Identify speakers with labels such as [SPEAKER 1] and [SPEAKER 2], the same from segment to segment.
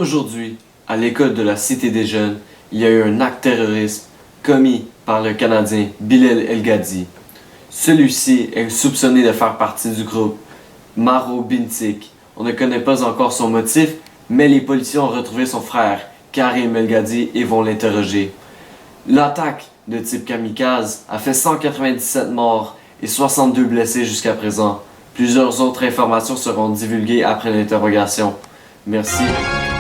[SPEAKER 1] Aujourd'hui, à l'école de la Cité des Jeunes, il y a eu un acte terroriste commis par le Canadien Bilal El Gadi. Celui-ci est soupçonné de faire partie du groupe Maro Bintik. On ne connaît pas encore son motif, mais les policiers ont retrouvé son frère, Karim El Gadi, et vont l'interroger. L'attaque de type kamikaze a fait 197 morts et 62 blessés jusqu'à présent. Plusieurs autres informations seront divulguées après l'interrogation. Merci,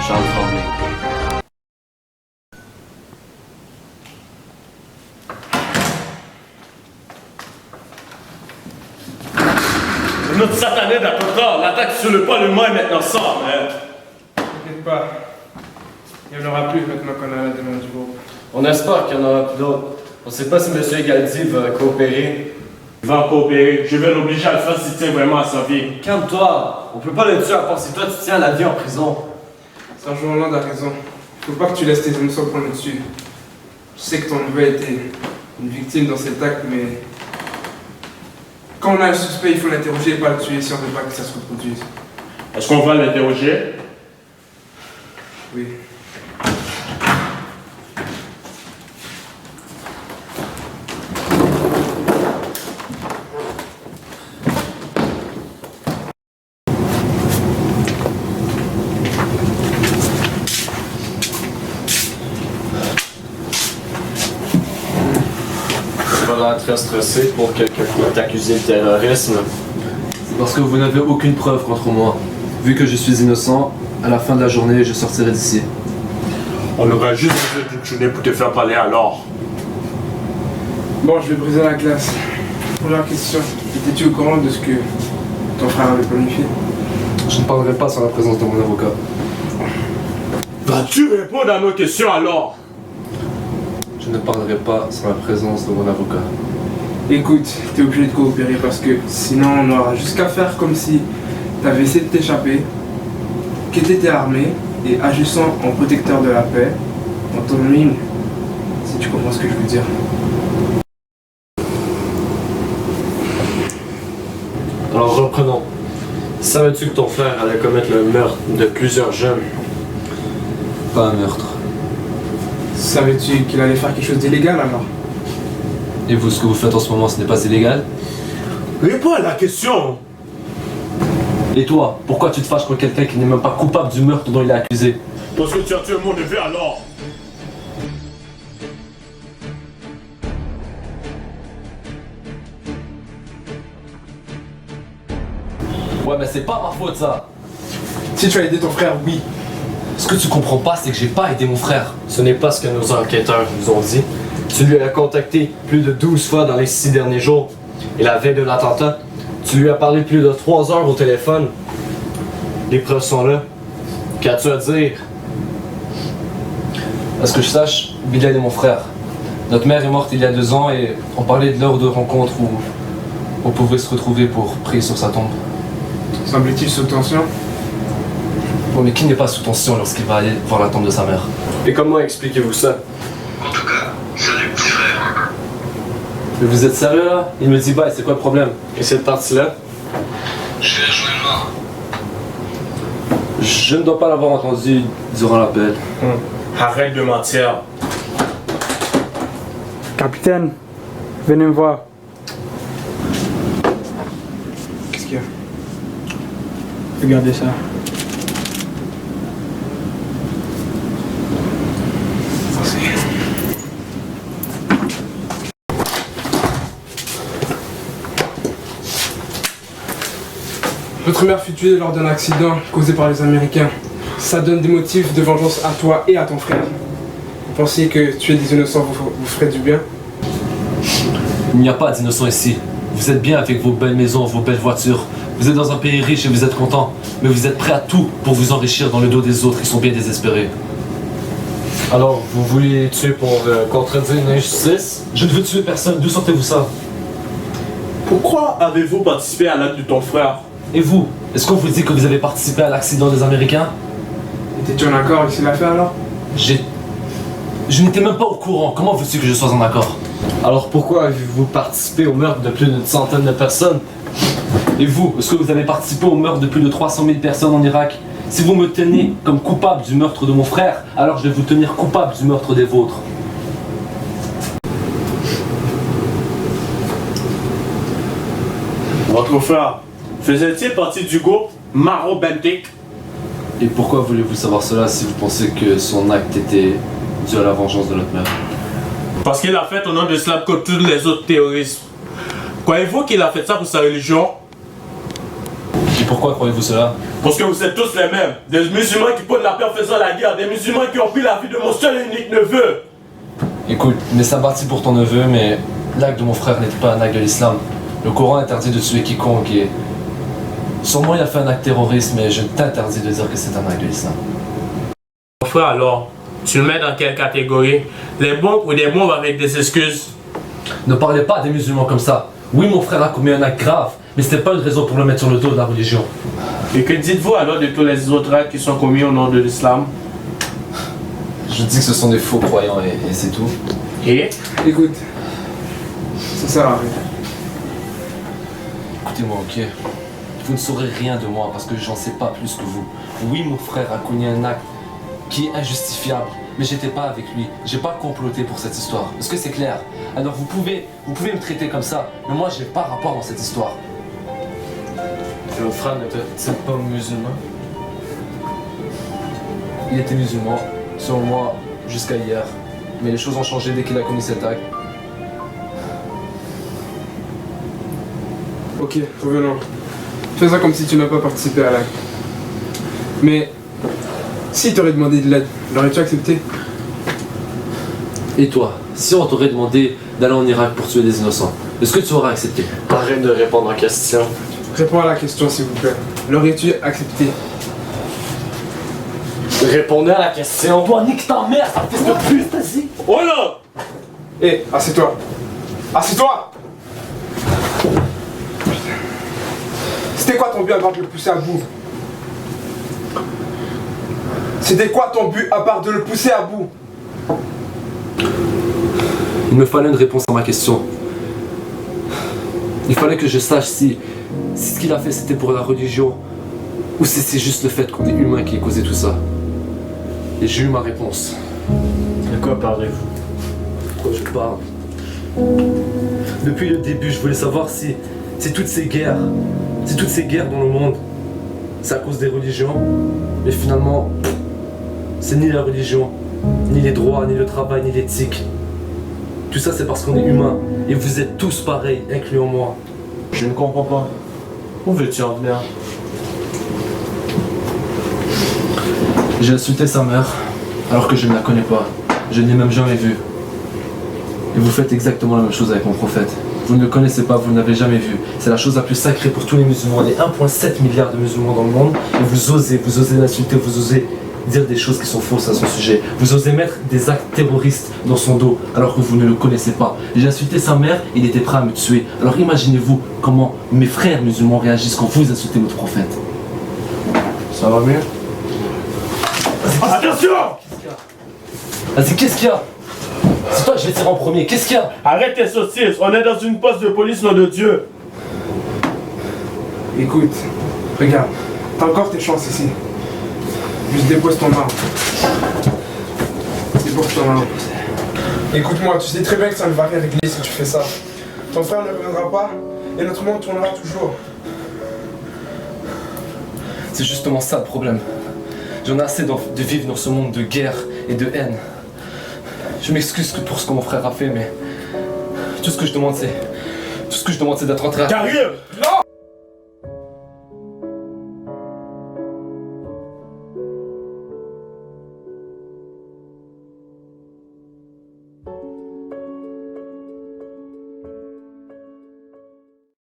[SPEAKER 1] Charles Tremblay.
[SPEAKER 2] Notre satané d'Apotard, l'attaque sur le Parlement est maintenant sans, mais...
[SPEAKER 3] T'inquiète pas, il n'y en aura plus maintenant qu'on a la demande du groupe.
[SPEAKER 4] On espère qu'il y en aura plus d'autres. On ne sait pas si M. Galdi va coopérer.
[SPEAKER 2] Il va coopérer, je vais l'obliger à le faire s'il tient vraiment à sa vie.
[SPEAKER 4] Calme-toi, on peut pas le tuer à part si toi tu tiens à la vie en prison.
[SPEAKER 3] Sergent Hollande a raison. Faut pas que tu laisses tes innocents prendre le dessus. Je sais que ton neveu a été une victime dans cet acte, mais... Quand on a un suspect, il faut l'interroger et pas le tuer si on ne veut pas que ça se reproduise.
[SPEAKER 2] Est-ce qu'on va l'interroger?
[SPEAKER 3] Oui.
[SPEAKER 4] Tu vas l'air très stressé pour quelqu'un qui va t'accuser de terrorisme.
[SPEAKER 5] C'est parce que vous n'avez aucune preuve contre moi. Vu que je suis innocent, à la fin de la journée, je sortirai d'ici.
[SPEAKER 2] On aurait juste besoin d'une journée pour te faire parler alors.
[SPEAKER 3] Bon, je vais briser la glace. Première question. Étais-tu au courant de ce que ton frère avait planifié?
[SPEAKER 5] Je ne parlerai pas sans la présence de mon avocat.
[SPEAKER 2] Vas-tu répondre à nos questions alors?
[SPEAKER 5] Je ne parlerai pas sans la présence de mon avocat.
[SPEAKER 3] Écoute, t'es obligé de coopérer parce que sinon on aura juste qu'à faire comme si t'avais essayé de t'échapper, que t'étais armé et agissant en protecteur de la paix, en ton ligne, si tu comprends ce que je veux dire.
[SPEAKER 4] Alors reprenons. Savais-tu que ton frère allait commettre le meurtre de plusieurs jeunes?
[SPEAKER 5] Pas un meurtre.
[SPEAKER 3] Savais-tu qu'il allait faire quelque chose d'illégal alors?
[SPEAKER 5] Et vous, ce que vous faites en ce moment, ce n'est pas illégal?
[SPEAKER 2] Réponds à la question!
[SPEAKER 5] Et toi, pourquoi tu te fâches contre quelqu'un qui n'est même pas coupable du meurtre dont il est accusé?
[SPEAKER 2] Parce que tu as tué mon neveu alors!
[SPEAKER 5] Ouais, mais c'est pas ma faute ça!
[SPEAKER 3] Si tu as aidé ton frère, oui.
[SPEAKER 5] Ce que tu comprends pas, c'est que j'ai pas aidé mon frère.
[SPEAKER 4] Ce n'est pas ce que nos enquêteurs nous ont dit. Tu lui as contacté plus de 12 fois dans les 6 derniers jours. Et la veille de l'attentat, tu lui as parlé plus de 3 heures au téléphone. Les preuves sont là. Qu'as-tu à dire?
[SPEAKER 5] À ce que je sache, Bilal est mon frère. Notre mère est morte il y a 2 ans et on parlait de l'heure de rencontre où on pouvait se retrouver pour prier sur sa tombe.
[SPEAKER 3] Semble-t-il sous tension?
[SPEAKER 5] Bon, mais qui n'est pas sous tension lorsqu'il va aller voir la tombe de sa mère?
[SPEAKER 4] Et comment expliquez-vous ça?
[SPEAKER 6] En tout cas, salut petit frère.
[SPEAKER 5] Mais vous êtes sérieux là? Il me dit bah, c'est quoi le problème?
[SPEAKER 4] Et cette partie-là?
[SPEAKER 6] Je vais jouer le mort.
[SPEAKER 5] Je ne dois pas l'avoir entendu durant l'appel.
[SPEAKER 2] Arrête de mentir.
[SPEAKER 3] Capitaine, venez me voir. Qu'est-ce qu'il y a? Regardez ça. Votre mère fut tuée lors d'un accident causé par les Américains. Ça donne des motifs de vengeance à toi et à ton frère. Vous pensez que tuer des innocents vous ferait du bien?
[SPEAKER 5] Il n'y a pas d'innocents ici. Vous êtes bien avec vos belles maisons, vos belles voitures. Vous êtes dans un pays riche et vous êtes content. Mais vous êtes prêt à tout pour vous enrichir dans le dos des autres qui sont bien désespérés.
[SPEAKER 4] Alors, vous vouliez tuer pour contredire une injustice?
[SPEAKER 5] Je ne veux tuer personne, d'où sortez-vous ça?
[SPEAKER 2] Pourquoi avez-vous participé à l'acte de ton frère?
[SPEAKER 5] Et vous? Est-ce qu'on vous dit que vous avez participé à l'accident des Américains?
[SPEAKER 3] Étais-tu en accord avec ce qu'il a fait alors?
[SPEAKER 5] Je n'étais même pas au courant. Comment veux-tu que je sois en accord?
[SPEAKER 4] Alors pourquoi avez-vous participé au meurtre de plus d'une centaine de personnes?
[SPEAKER 5] Et vous, est-ce que vous avez participé au meurtre de plus de 300 000 personnes en Irak? Si vous me tenez comme coupable du meurtre de mon frère, alors je vais vous tenir coupable du meurtre des vôtres.
[SPEAKER 2] Votre frère faisait-il partie du groupe Maro Bentik?
[SPEAKER 5] Et pourquoi voulez-vous savoir cela si vous pensez que son acte était dû à la vengeance de notre mère?
[SPEAKER 2] Parce qu'il a fait au nom de l'islam comme tous les autres terroristes. Croyez-vous qu'il a fait ça pour sa religion?
[SPEAKER 5] Et pourquoi croyez-vous cela?
[SPEAKER 2] Parce que vous êtes tous les mêmes. Des musulmans qui prennent la paix en faisant la guerre. Des musulmans qui ont pris la vie de mon seul et unique neveu.
[SPEAKER 5] Écoute, mais ça partit pour ton neveu, mais l'acte de mon frère n'était pas un acte de l'islam. Le Coran interdit de tuer quiconque et... Sûrement il a fait un acte terroriste, mais je t'interdis de dire que c'est un acte de l'islam.
[SPEAKER 2] Mon frère alors, tu le mets dans quelle catégorie? Les bons ou des bons avec des excuses?
[SPEAKER 5] Ne parlez pas des musulmans comme ça. Oui, mon frère a commis un acte grave, mais c'était pas une raison pour le mettre sur le dos de la religion.
[SPEAKER 2] Et que dites-vous alors de tous les autres actes qui sont commis au nom de l'islam?
[SPEAKER 5] Je dis que ce sont des faux croyants et c'est tout.
[SPEAKER 2] Et?
[SPEAKER 3] Écoute, ça sert à rien.
[SPEAKER 5] Écoutez-moi, ok? Vous ne saurez rien de moi parce que j'en sais pas plus que vous. Oui, mon frère a commis un acte qui est injustifiable, mais j'étais pas avec lui. J'ai pas comploté pour cette histoire. Est-ce que c'est clair? Alors vous pouvez me traiter comme ça, mais moi j'ai pas rapport dans cette histoire. Et votre frère n'était pas musulman? Il était musulman, selon moi, jusqu'à hier. Mais les choses ont changé dès qu'il a commis cet acte.
[SPEAKER 3] Ok, revenons. Fais ça comme si tu n'as pas participé à l'acte. Mais si t'aurais demandé de l'aide, l'aurais-tu accepté?
[SPEAKER 5] Et toi, si on t'aurait demandé d'aller en Irak pour tuer des innocents, est-ce que tu aurais accepté?
[SPEAKER 4] Arrête de répondre aux questions.
[SPEAKER 3] Réponds à la question s'il vous plaît. L'aurais-tu accepté?
[SPEAKER 4] Répondez à la question.
[SPEAKER 5] Toi, nique ta mère, ça fait de plus, vas-y!
[SPEAKER 2] Oh là!
[SPEAKER 3] Hé, assieds-toi! Assieds-toi! C'était quoi ton but à part de le pousser à bout? C'était quoi ton but à part de le pousser à bout?
[SPEAKER 5] Il me fallait une réponse à ma question. Il fallait que je sache si ce qu'il a fait c'était pour la religion ou si c'est juste le fait qu'on est humain qui a causé tout ça. Et j'ai eu ma réponse.
[SPEAKER 2] De quoi parlez-vous?
[SPEAKER 5] Pourquoi je parle? Depuis le début, je voulais savoir si toutes ces guerres dans le monde, c'est à cause des religions. Mais finalement, c'est ni la religion, ni les droits, ni le travail, ni l'éthique. Tout ça, c'est parce qu'on est humain. Et vous êtes tous pareils, incluant moi.
[SPEAKER 2] Je ne comprends pas. Où veux-tu en venir?
[SPEAKER 5] J'ai insulté sa mère, alors que je ne la connais pas. Je ne l'ai même jamais vue. Et vous faites exactement la même chose avec mon prophète. Vous ne le connaissez pas, vous ne l'avez jamais vu. C'est la chose la plus sacrée pour tous les musulmans. Il y a 1,7 milliard de musulmans dans le monde. Et vous osez l'insulter, vous osez dire des choses qui sont fausses à son sujet. Vous osez mettre des actes terroristes dans son dos, alors que vous ne le connaissez pas. J'ai insulté sa mère, il était prêt à me tuer. Alors imaginez-vous comment mes frères musulmans réagissent quand vous insultez votre prophète.
[SPEAKER 2] Ça va mieux? Attention!
[SPEAKER 5] Vas-y, qu'est-ce qu'il y a? C'est toi que je vais tirer en premier, qu'est-ce qu'il y a?
[SPEAKER 2] Arrête tes saucisses, on est dans une poste de police, nom de Dieu.
[SPEAKER 3] Écoute, regarde, t'as encore tes chances ici. Juste dépose ton arme. Dépose ton arme. Écoute-moi, tu sais très bien que ça ne va rien régler si tu fais ça. Ton frère ne reviendra pas et notre monde tournera toujours.
[SPEAKER 5] C'est justement ça le problème. J'en ai assez de vivre dans ce monde de guerre et de haine. Je m'excuse pour ce que mon frère a fait, mais tout ce que je demande c'est d'être entré à...
[SPEAKER 2] Karim!
[SPEAKER 3] Non!